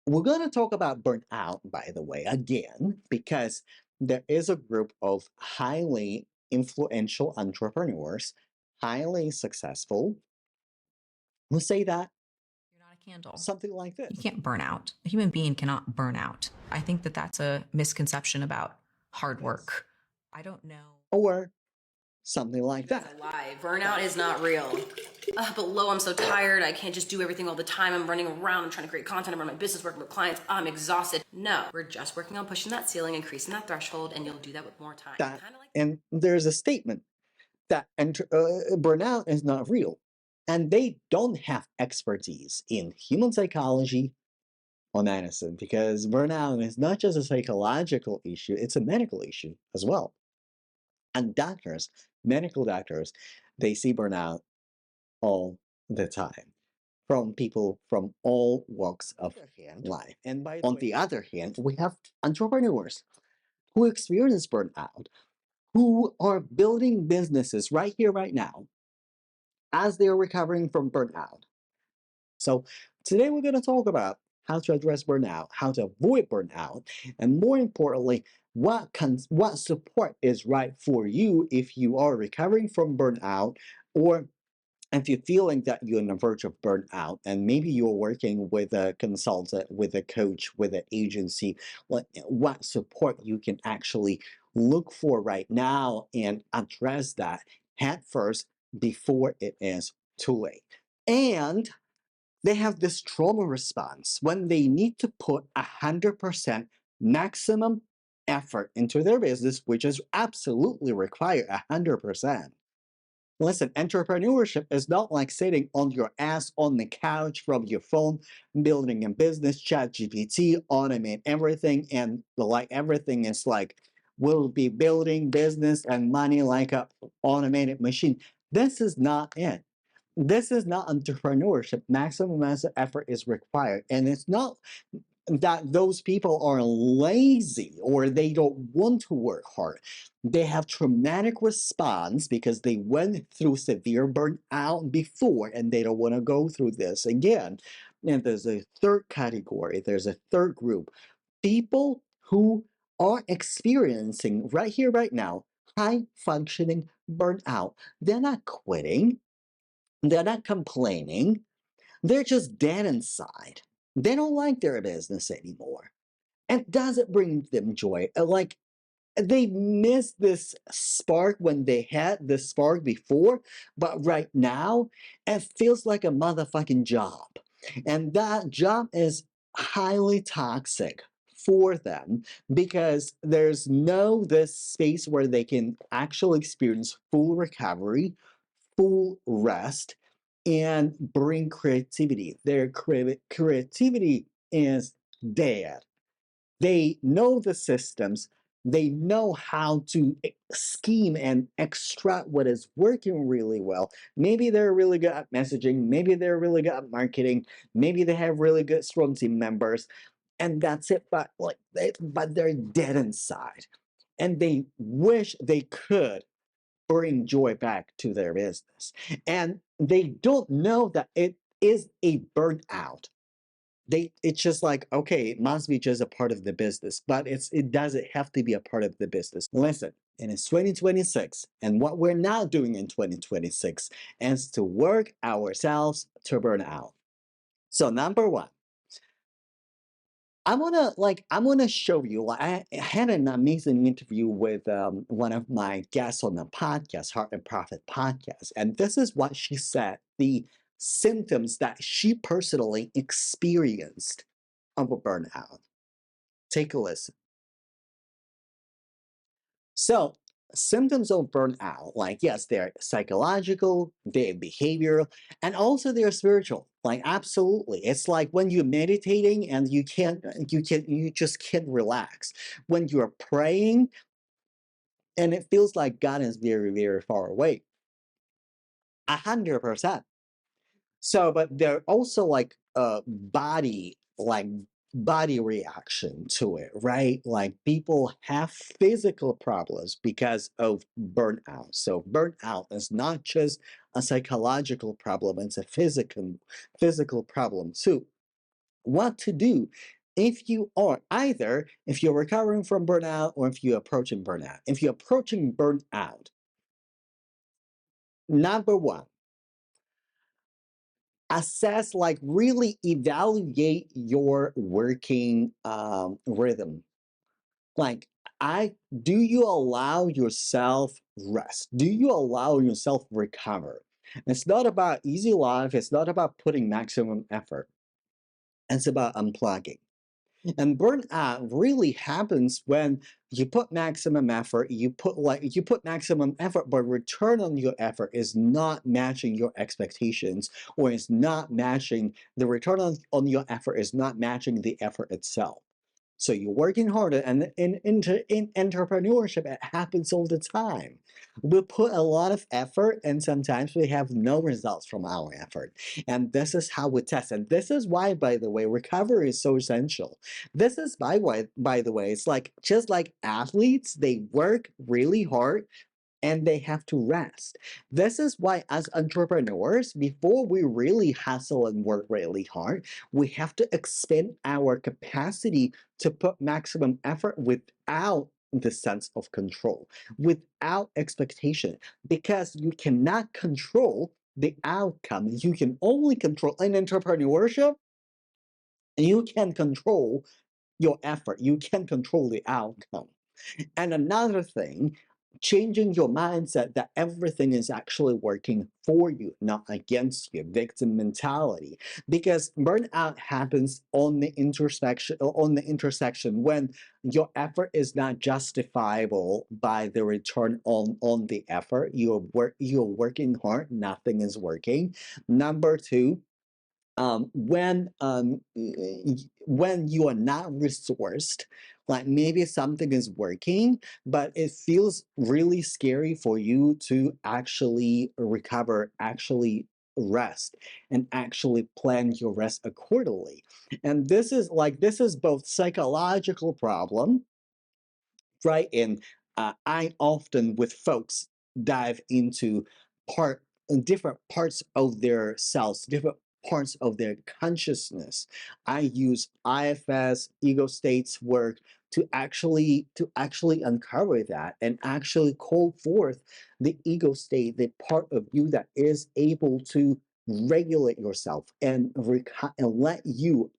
We're going to talk about burnout, by the way, again, because there is a group of highly influential entrepreneurs, highly successful, who say that You're not a candle. something like You this, can't burn out. A human being cannot burn out. I think that that's a misconception about hard this, work. I don't know. or something like You guys that. a lie. Burnout is not real. But Lo, I'm so tired. I can't just do everything all the time. I'm running around. I'm trying to create content. I'm running my business, working with clients. I'm exhausted. No, we're just working on pushing that ceiling, increasing that threshold, and you'll do that with more time. That, Kind of like. and there's a statement that burnout is not real, and they don't have expertise in human psychology or medicine because burnout is not just a psychological issue; it's a medical issue as well. And doctors, medical doctors, they see burnout all the time from people from all walks of life. And on the other hand, we have entrepreneurs who experience burnout, who are building businesses right here, right now, as they're recovering from burnout. So today we're going to talk about how to address burnout, how to avoid burnout, and more importantly, what support is right for you if you are recovering from burnout, or if you're feeling that you're on the verge of burnout and maybe you're working with a consultant, with a coach, with an agency, what support you can actually look for right now and address that head first before it is too late. And they have this trauma response when they need to put 100% maximum effort into their business, which is absolutely required 100%. Listen, entrepreneurship is not like sitting on your ass on the couch from your phone, building a business, chat GPT, automate everything, and like everything is like, we'll be building business and money like a automated machine. This is not it. This is not entrepreneurship. Maximum amount of effort is required. And it's not that those people are lazy or they don't want to work hard. They have traumatic response because they went through severe burnout before and they don't want to go through this again. And there's a third category, there's a third group. People who are experiencing right here, right now, high functioning burnout. They're not quitting, they're not complaining, they're just dead inside. They don't like their business anymore. And does it bring them joy? Like they miss this spark when they had the spark before, but right now it feels like a motherfucking job. And that job is highly toxic for them because there's no this space where they can actually experience full recovery, full rest, and bring creativity. Their creativity is dead. They know the systems, they know how to scheme and extract what is working really well. Maybe they're really good at messaging, maybe they're really good at marketing, maybe they have really good strong team members, and that's it. But but they're dead inside, and they wish they could bring joy back to their business. And they don't know that it is a burnout. It's just like, okay, it must be just a part of the business, but it doesn't have to be a part of the business. Listen, and it's 2026, and what we're now doing in 2026 is to work ourselves to burn out. So number one, I'm gonna show you. Like, I had an amazing interview with one of my guests on the podcast, Heart and Profit podcast, and this is what she said: the symptoms that she personally experienced of a burnout. Take a listen. So, symptoms of burnout, like yes, they're psychological, they're behavioral, and also they're spiritual. Like absolutely, it's like when you're meditating and you just can't relax. When you're praying and it feels like God is very very far away. 100%. So, but they're also like body reaction to it, right? Like people have physical problems because of burnout. So burnout is not just a psychological problem, it's a physical problem too. what to do if you are either if you're recovering from burnout or if you're approaching burnout. If you're approaching burnout, number one, assess, like really evaluate your working rhythm. Like, I do you allow yourself rest? Do you allow yourself recover? It's not about easy life, it's not about putting maximum effort. It's about unplugging. And burnout really happens when you put maximum effort, you put maximum effort, but return on your effort is not matching your expectations, or is not matching the return on your effort is not matching the effort itself. So you're working harder, and in entrepreneurship, it happens all the time. We put a lot of effort, and sometimes we have no results from our effort. And this is how we test. And this is why, by the way, recovery is so essential. This is by the way, it's like just like athletes, they work really hard and they have to rest. This is why, as entrepreneurs, before we really hustle and work really hard, we have to expand our capacity to put maximum effort without the sense of control, without expectation, because you cannot control the outcome. You can only control in entrepreneurship, you can control your effort, you can control the outcome. And another thing, changing your mindset that everything is actually working for you, not against you, victim mentality. Because burnout happens on the intersection when your effort is not justifiable by the return on the effort. You're working hard, nothing is working. Number two, when you are not resourced, like maybe something is working but it feels really scary for you to actually recover, actually rest, and actually plan your rest accordingly. And this is both psychological problem, right? And I often with folks dive into part different parts of their selves, different parts of their consciousness. I use IFS ego states work to actually uncover that and actually call forth the ego state, the part of you that is able to regulate yourself and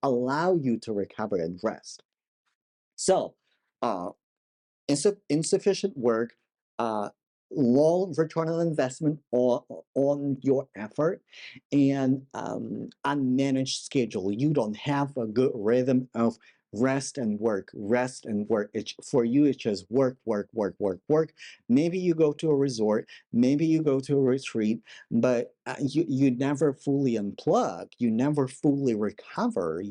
allow you to recover and rest. So uh, insufficient work, uh, low return on investment on your effort, and unmanaged schedule. You don't have a good rhythm of rest and work, rest and work. For you, it's just work, work, work, work, work. Maybe you go to a resort, maybe you go to a retreat, but you never fully unplug, you never fully recover.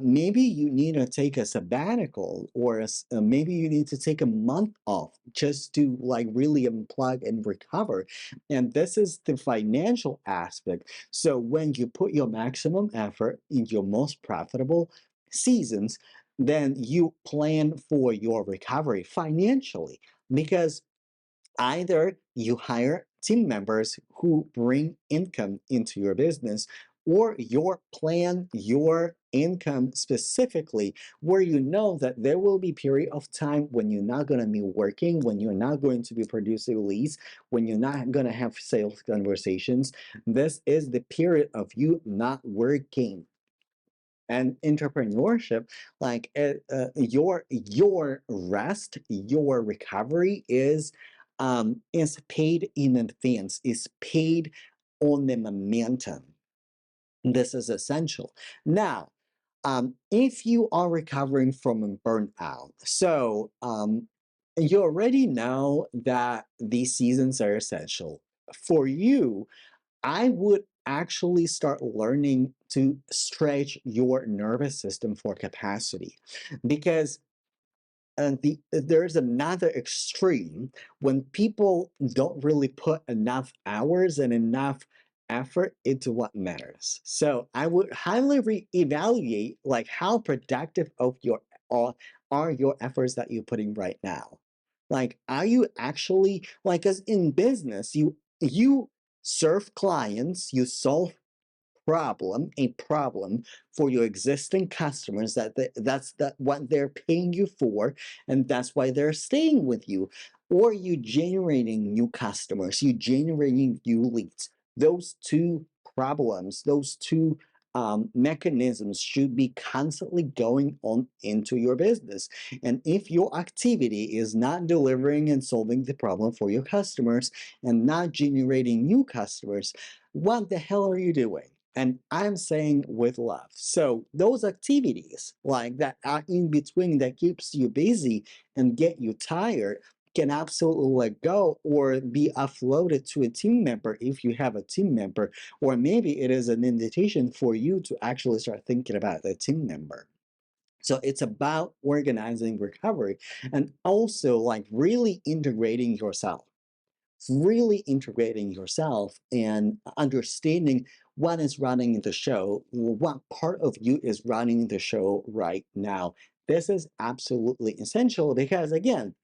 Maybe you need to take a sabbatical, or maybe you need to take a month off just to like really unplug and recover. And this is the financial aspect. So when you put your maximum effort in your most profitable seasons, then you plan for your recovery financially, because either you hire team members who bring income into your business, or your plan your income specifically where you know that there will be period of time when you're not going to be working, when you're not going to be producing leads, when you're not going to have sales conversations. This is the period of you not working. And entrepreneurship, like your rest, your recovery is paid in advance, is paid on the momentum. This is essential. Now, if you are recovering from a burnout, so you already know that these seasons are essential for you. I would actually start learning to stretch your nervous system for capacity, because there's another extreme when people don't really put enough hours and enough effort into what matters. So I would highly reevaluate like how productive of your are your efforts that you're putting right now. Like, are you actually like, as in business, you serve clients, you solve a problem for your existing customers that's what they're paying you for, and that's why they're staying with you. Or you generating new customers, you generating new leads. Those two problems, those two mechanisms should be constantly going on into your business. And if your activity is not delivering and solving the problem for your customers and not generating new customers, what the hell are you doing? And I'm saying with love. So those activities like that are in between that keeps you busy and get you tired can absolutely let go or be offloaded to a team member if you have a team member, or maybe it is an invitation for you to actually start thinking about the team member. So it's about organizing recovery and also like really integrating yourself and understanding what is running the show, what part of you is running the show right now. This is absolutely essential because, again,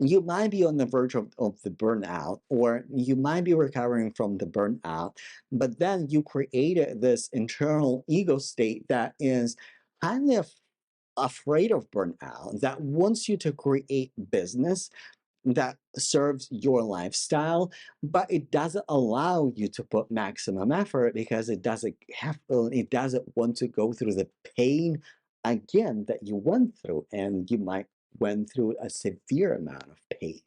you might be on the verge of the burnout, or you might be recovering from the burnout, but then you created this internal ego state that is highly afraid of burnout, that wants you to create business that serves your lifestyle, but it doesn't allow you to put maximum effort because it doesn't want to go through the pain again that you went through, and you might went through a severe amount of pain.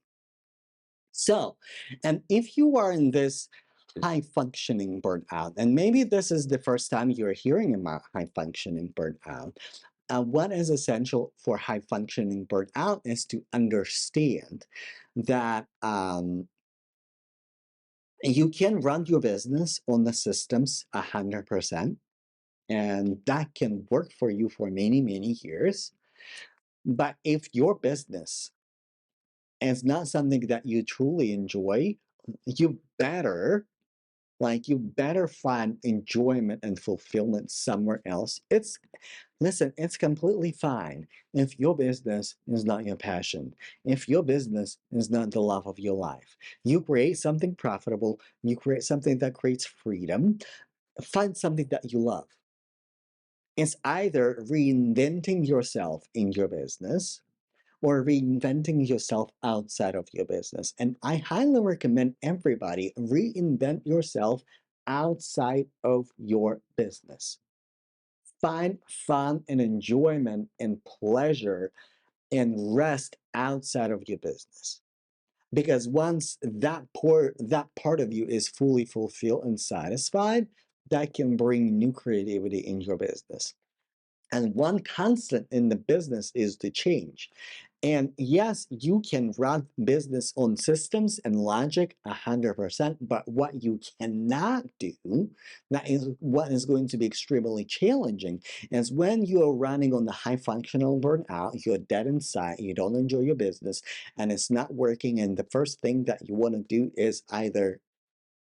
So, and if you are in this high functioning burnout, and maybe this is the first time you're hearing about high functioning burnout, what is essential for high functioning burnout is to understand that you can run your business on the systems 100%, and that can work for you for many, many years. But if your business is not something that you truly enjoy, you better you better find enjoyment and fulfillment somewhere else. It's completely fine if your business is not your passion, if your business is not the love of your life. You create something profitable, you create something that creates freedom, find something that you love. It's either reinventing yourself in your business or reinventing yourself outside of your business. And I highly recommend everybody reinvent yourself outside of your business. Find fun and enjoyment and pleasure and rest outside of your business. Because once that part of you is fully fulfilled and satisfied, that can bring new creativity in your business. And one constant in the business is the change. And yes, you can run business on systems and logic 100%, but what you cannot do, that is what is going to be extremely challenging, is when you are running on the high functional burnout, you're dead inside, you don't enjoy your business, and it's not working. And the first thing that you want to do is either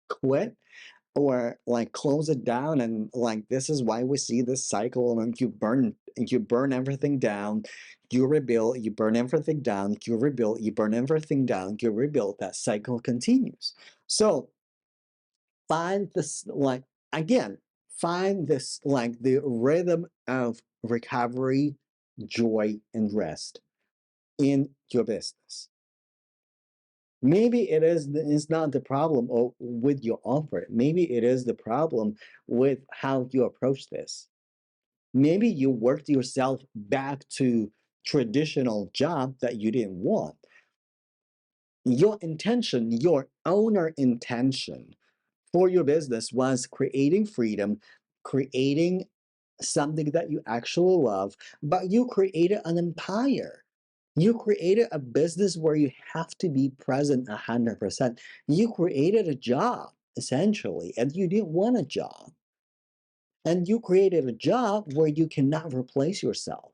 quit or close it down. And this is why we see this cycle, and you burn everything down, you rebuild, you burn everything down, you rebuild, you burn everything down, you rebuild. That cycle continues. So find this again find this the rhythm of recovery, joy, and rest in your business. Maybe it's not the problem with your offer. Maybe it is the problem with how you approach this. Maybe you worked yourself back to traditional job that you didn't want. Your intention, your owner intention for your business was creating freedom, creating something that you actually love, but you created an empire. You created a business where you have to be present 100%. You created a job, essentially, and you didn't want a job. And you created a job where you cannot replace yourself.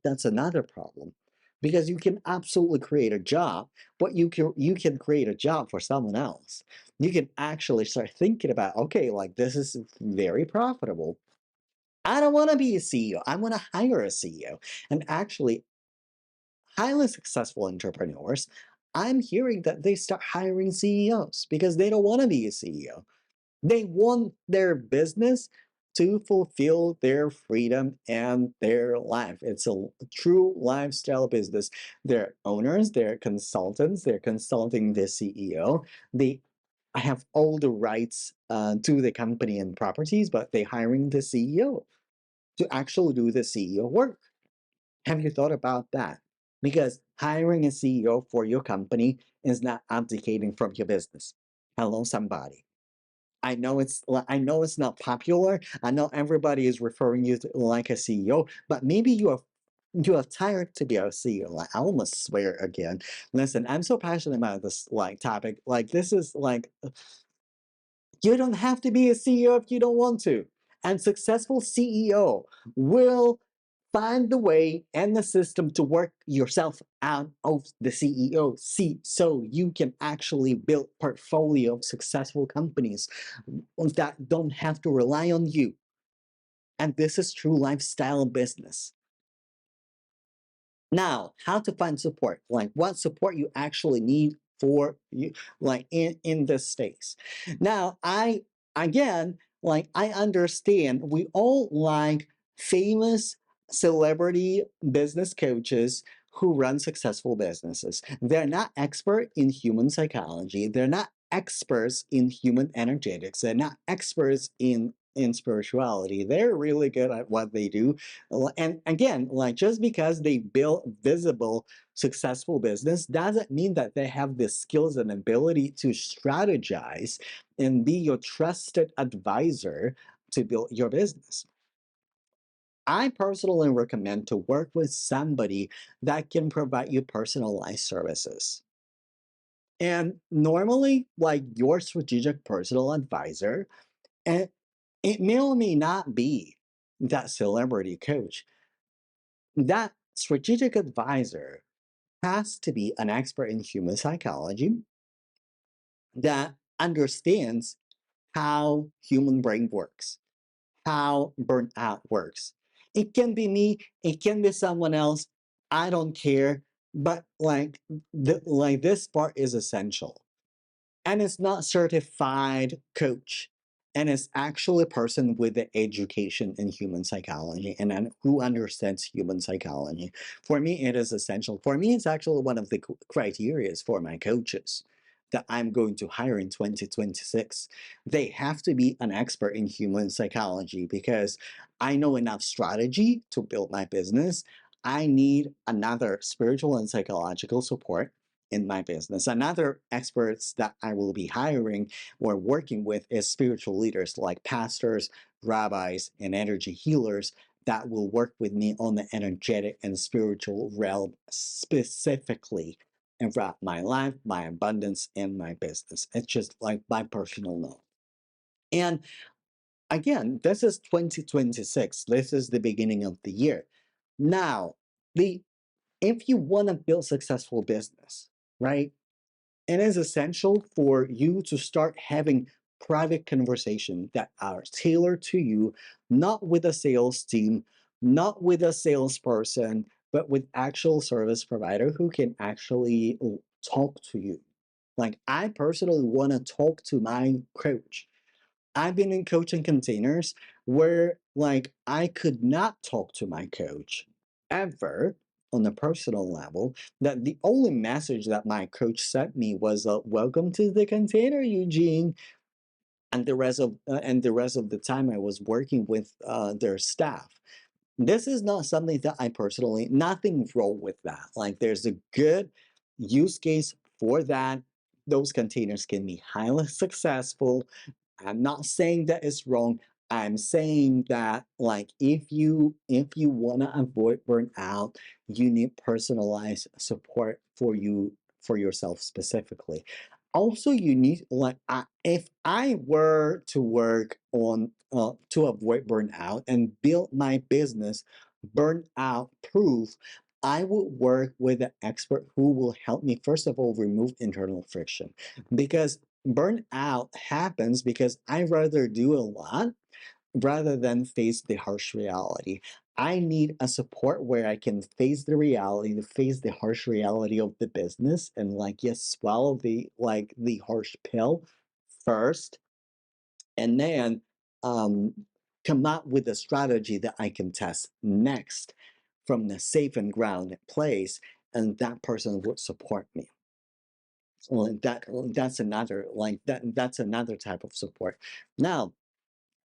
That's another problem. Because you can absolutely create a job, but you can create a job for someone else. You can actually start thinking about, okay, this is very profitable. I don't want to be a CEO. I want to hire a CEO. And actually, highly successful entrepreneurs, I'm hearing that they start hiring CEOs because they don't want to be a CEO. They want their business to fulfill their freedom and their life. It's a true lifestyle business. They're owners, they're consultants, they're consulting the CEO. They have all the rights to the company and properties, but they're hiring the CEO to actually do the CEO work. Have you thought about that? Because hiring a CEO for your company is not abdicating from your business. Hello, somebody. I know it's not popular. I know everybody is referring you to like a CEO, but maybe you are tired to be a CEO. Like I almost swear again. Listen, I'm so passionate about this like topic. Like this is like you don't have to be a CEO if you don't want to. And successful CEO will find the way and the system to work yourself out of the CEO seat so you can actually build portfolio of successful companies that don't have to rely on you. And this is true lifestyle business. Now, how to find support, like what support you actually need for you, like in this space. Now, I again, like I understand we all like famous celebrity business coaches who run successful businesses. They're not expert in human psychology. They're not experts in human energetics. They're not experts in spirituality. They're really good at what they do, and again, like just because they build visible, successful business doesn't mean that they have the skills and ability to strategize and be your trusted advisor to build your business. I personally recommend to work with somebody that can provide you personalized services. And normally, like your strategic personal advisor, and it may or may not be that celebrity coach. That strategic advisor has to be an expert in human psychology that understands how human brain works, how burnout works. It can be me, it can be someone else. I don't care, but like this part is essential, and it's not certified coach, and it's actually a person with the education in human psychology and who understands human psychology. For me it is essential. For me it's actually one of the criteria for my coaches that I'm going to hire in 2026. They have to be an expert in human psychology because I know enough strategy to build my business. I need another spiritual and psychological support in my business. Another experts that I will be hiring or working with is spiritual leaders like pastors, rabbis, and energy healers that will work with me on the energetic and spiritual realm specifically about my life, my abundance, and my business. It's just like my personal note. And again, this is 2026. This is the beginning of the year. Now, the if you want to build successful business, right? It is essential for you to start having private conversations that are tailored to you, not with a sales team, not with a salesperson, but with actual service provider who can actually talk to you. Like I personally want to talk to my coach. I've been in coaching containers where like I could not talk to my coach ever on a personal level. That the only message that my coach sent me was welcome to the container, Eugene. And the rest of the time I was working with their staff. This is not something that I personally, nothing wrong with that. Like there's a good use case for that. Those containers can be highly successful. I'm not saying that it's wrong. I'm saying that like if you want to avoid burnout, you need personalized support for you for yourself specifically. Also, you need like if I were to work on to avoid burnout and build my business burnout proof, I would work with an expert who will help me first of all remove internal friction because burnout happens because I rather do a lot rather than face the harsh reality. I need a support where I can face the reality, to face the harsh reality of the business and like yes, swallow the like the harsh pill first and then come up with a strategy that I can test next from the safe and grounded place, and that person would support me. Well, that's another that's another type of support. Now,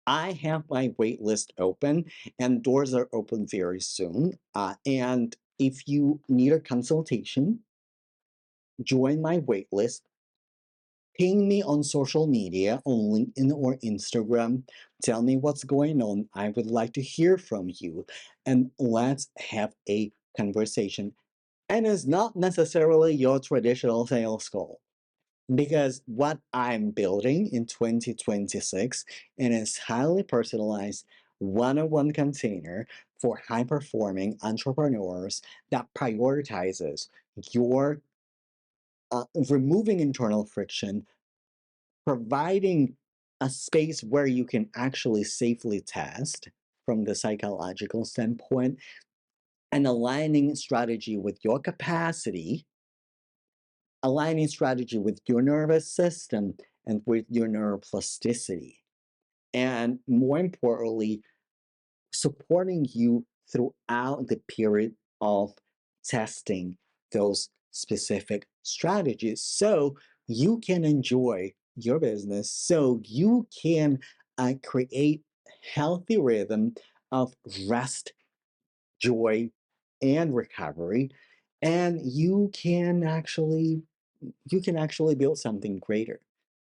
I have my wait list open, and doors are open very soon. And if you need a consultation, join my wait list. Ping me on social media, on LinkedIn or Instagram. Tell me what's going on. I would like to hear from you, and let's have a conversation. And it's not necessarily your traditional sales call, because what I'm building in 2026, it is highly personalized one-on-one container for high-performing entrepreneurs that prioritizes your removing internal friction, providing a space where you can actually safely test from the psychological standpoint, and aligning strategy with your capacity, aligning strategy with your nervous system and with your neuroplasticity. And more importantly, supporting you throughout the period of testing those specific strategies so you can enjoy your business, so you can create healthy rhythm of rest, joy, and recovery, and you can actually build something greater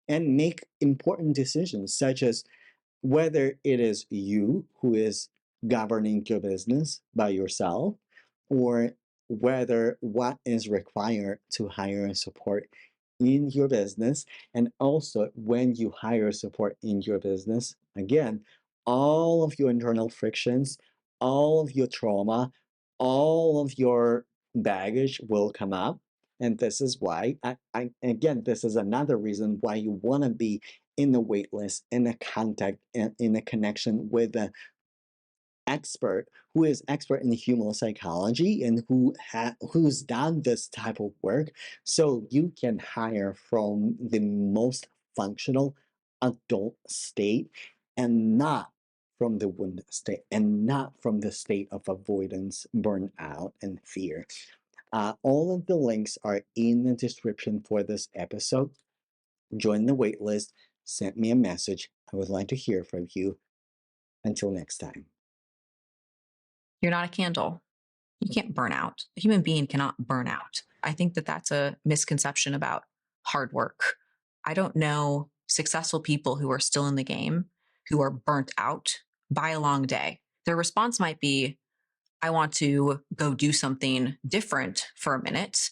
and make important decisions, such as whether it is you who is governing your business by yourself, or whether what is required to hire support in your business. And also, when you hire support in your business, again, all of your internal frictions, all of your trauma, all of your baggage will come up. And this is why, again, this is another reason why you want to be in the wait list, in a contact, in a connection with an expert who is expert in human psychology and who's done this type of work, so you can hire from the most functional adult state, and not from the wounded state, and not from the state of avoidance, burnout, and fear. All of the links are in the description for this episode. Join the waitlist, send me a message. I would like to hear from you. Until next time. You're not a candle. You can't burn out. A human being cannot burn out. I think that that's a misconception about hard work. I don't know successful people who are still in the game who are burnt out by a long day. Their response might be, I want to go do something different for a minute.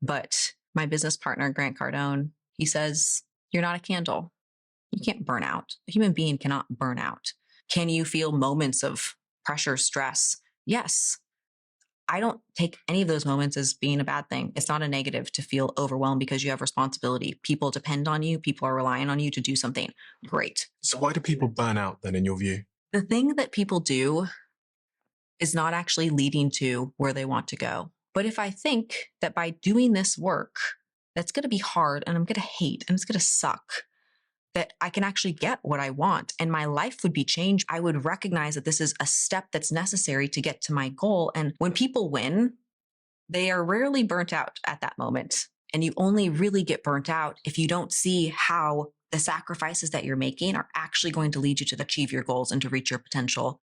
But my business partner, Grant Cardone, he says, you're not a candle. You can't burn out. A human being cannot burn out. Can you feel moments of pressure, stress? Yes. I don't take any of those moments as being a bad thing. It's not a negative to feel overwhelmed because you have responsibility. People depend on you. People are relying on you to do something. Great. So why do people burn out then, in your view? The thing that people do is not actually leading to where they want to go. But if I think that by doing this work, that's going to be hard and I'm going to hate and it's going to suck, that I can actually get what I want and my life would be changed, I would recognize that this is a step that's necessary to get to my goal. And when people win, they are rarely burnt out at that moment. And you only really get burnt out if you don't see how the sacrifices that you're making are actually going to lead you to achieve your goals and to reach your potential.